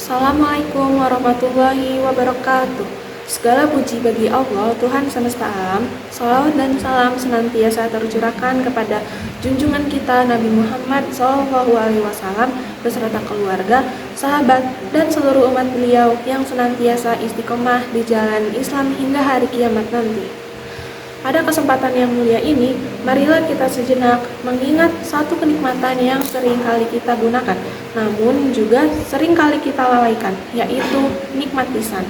Assalamualaikum warahmatullahi wabarakatuh. Segala puji bagi Allah, Tuhan semesta alam. Salawat dan salam senantiasa tercurahkan kepada junjungan kita Nabi Muhammad SAW beserta keluarga, sahabat, dan seluruh umat beliau yang senantiasa istiqomah di jalan Islam hingga hari kiamat nanti. Pada kesempatan yang mulia ini, marilah kita sejenak mengingat satu kenikmatan yang sering kali kita gunakan, namun juga sering kali kita lalaikan, yaitu nikmat lisan.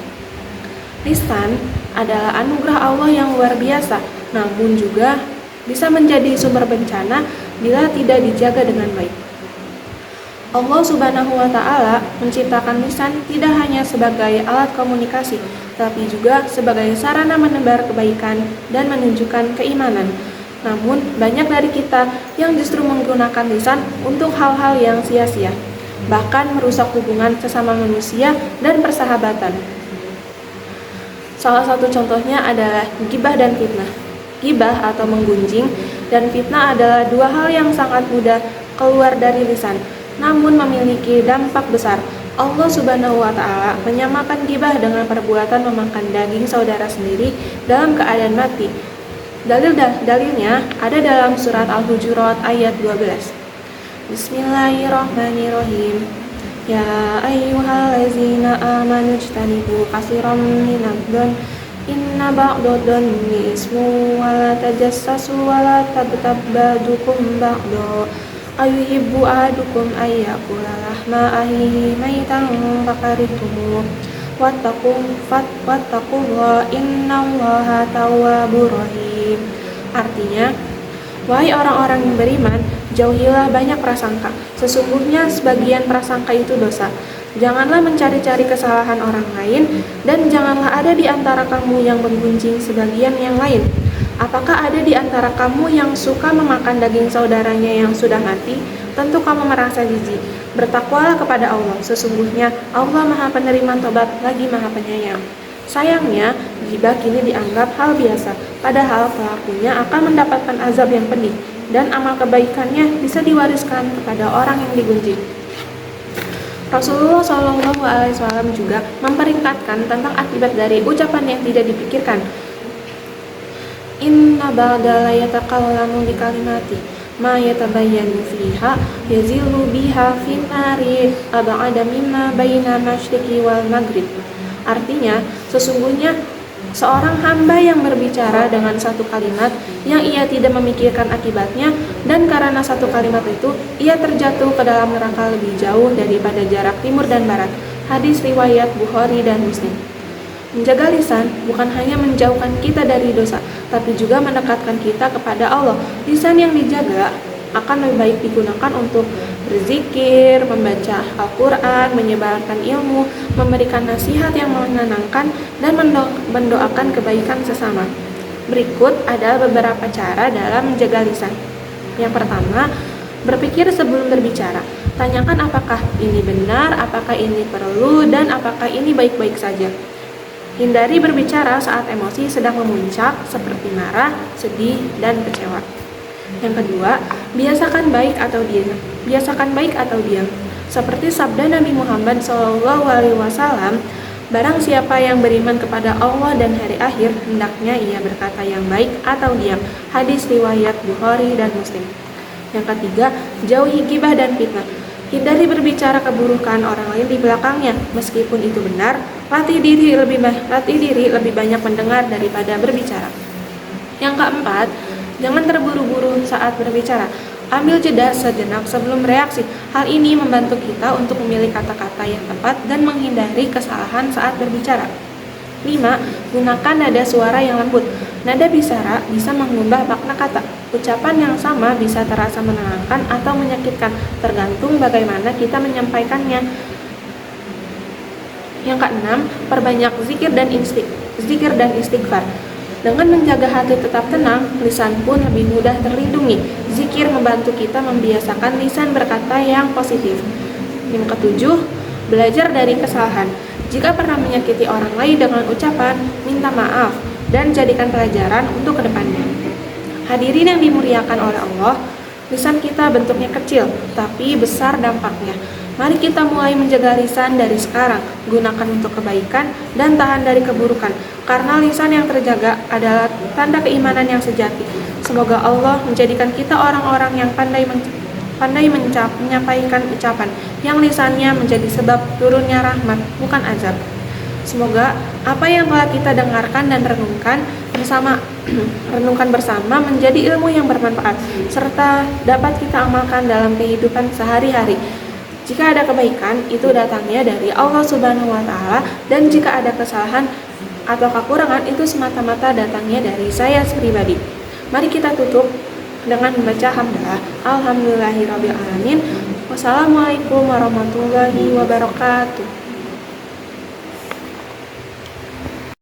Lisan adalah anugerah Allah yang luar biasa, namun juga bisa menjadi sumber bencana bila tidak dijaga dengan baik. Allah Subhanahu wa Ta'ala menciptakan lisan tidak hanya sebagai alat komunikasi, tapi juga sebagai sarana menebar kebaikan dan menunjukkan keimanan. Namun, banyak dari kita yang justru menggunakan lisan untuk hal-hal yang sia-sia, bahkan merusak hubungan sesama manusia dan persahabatan. Salah satu contohnya adalah gibah dan fitnah. Gibah atau menggunjing dan fitnah adalah dua hal yang sangat mudah keluar dari lisan, namun memiliki dampak besar. Allah Subhanahu wa Ta'ala menyamakan gibah dengan perbuatan memakan daging saudara sendiri dalam keadaan mati. Dalilnya ada dalam surat Al-Hujurat ayat 12. Bismillahirrahmanirrahim. Ya ayyuhallazina amanu ijtanibu katsiran minadh-dhon inna ba'dadh-dhonni ismu wa la tajassasu wa la tabtab ba'dukum ba'da ayuhibbu ahadukum ayyakula lahma ahihi maitan fakarihtumu wattaqullaha innallaha tawwabur rahim. Artinya, wahai orang-orang yang beriman, jauhilah banyak prasangka. Sesungguhnya sebagian prasangka itu dosa. Janganlah mencari-cari kesalahan orang lain, dan janganlah ada di antara kamu yang menggunjing sebagian yang lain. Apakah ada di antara kamu yang suka memakan daging saudaranya yang sudah mati? Tentu kamu merasa jijik. Bertakwalah kepada Allah. Sesungguhnya Allah Maha Penerima Tobat lagi Maha Penyayang. Sayangnya, ghibah kini dianggap hal biasa, padahal pelakunya akan mendapatkan azab yang pedih, dan amal kebaikannya bisa diwariskan kepada orang yang digunjing. Rasulullah SAW juga memperingatkan tentang akibat dari ucapan yang tidak dipikirkan. Inna ba'da la yatakallamu bi kalimati ma yatabayyanu fiha yazilu biha fin nari ab'ada mimma baina masyriqi wal maghrib. Artinya, sesungguhnya seorang hamba yang berbicara dengan satu kalimat yang ia tidak memikirkan akibatnya, dan karena satu kalimat itu ia terjatuh ke dalam neraka lebih jauh daripada jarak timur dan barat. Hadis riwayat Bukhari dan Muslim. Menjaga lisan bukan hanya menjauhkan kita dari dosa, tapi juga mendekatkan kita kepada Allah. Lisan yang dijaga akan lebih baik digunakan untuk berzikir, membaca Al-Quran, menyebarkan ilmu, memberikan nasihat yang menenangkan, dan mendoakan kebaikan sesama. Berikut adalah beberapa cara dalam menjaga lisan. Yang pertama, berpikir sebelum berbicara. Tanyakan apakah ini benar, apakah ini perlu, dan apakah ini baik-baik saja. Hindari berbicara saat emosi sedang memuncak seperti marah, sedih, dan kecewa. Yang kedua, biasakan baik atau diam. Seperti sabda Nabi Muhammad SAW, barang siapa yang beriman kepada Allah dan hari akhir, hendaknya ia berkata yang baik atau diam. Hadis riwayat Bukhari dan Muslim. Yang ketiga, jauhi ghibah dan fitnah. Hindari berbicara keburukan orang lain di belakangnya. Meskipun itu benar, latih diri lebih banyak mendengar daripada berbicara. Yang keempat, jangan terburu-buru saat berbicara. Ambil jeda sejenak sebelum bereaksi. Hal ini membantu kita untuk memilih kata-kata yang tepat dan menghindari kesalahan saat berbicara. 5. Gunakan nada suara yang lembut. Nada bicara bisa mengubah makna kata. Ucapan yang sama bisa terasa menenangkan atau menyakitkan, tergantung bagaimana kita menyampaikannya. Yang keenam, perbanyak zikir dan istighfar. Dengan menjaga hati tetap tenang, lisan pun lebih mudah terlindungi. Zikir membantu kita membiasakan lisan berkata yang positif. Yang ketujuh, belajar dari kesalahan. Jika pernah menyakiti orang lain dengan ucapan, minta maaf dan jadikan pelajaran untuk kedepannya. Hadirin yang dimuliakan oleh Allah, lisan kita bentuknya kecil, tapi besar dampaknya. Mari kita mulai menjaga lisan dari sekarang, gunakan untuk kebaikan dan tahan dari keburukan, karena lisan yang terjaga adalah tanda keimanan yang sejati. Semoga Allah menjadikan kita orang-orang yang pandai menyampaikan ucapan, yang lisannya menjadi sebab turunnya rahmat, bukan azab. Semoga apa yang telah kita dengarkan dan renungkan bersama menjadi ilmu yang bermanfaat, serta dapat kita amalkan dalam kehidupan sehari-hari. Jika ada kebaikan, itu datangnya dari Allah Subhanahu wa Ta'ala, dan jika ada kesalahan atau kekurangan, itu semata-mata datangnya dari saya pribadi. Mari kita tutup dengan membaca hamdalah. Alhamdulillahirabbil alamin. Wassalamualaikum warahmatullahi wabarakatuh.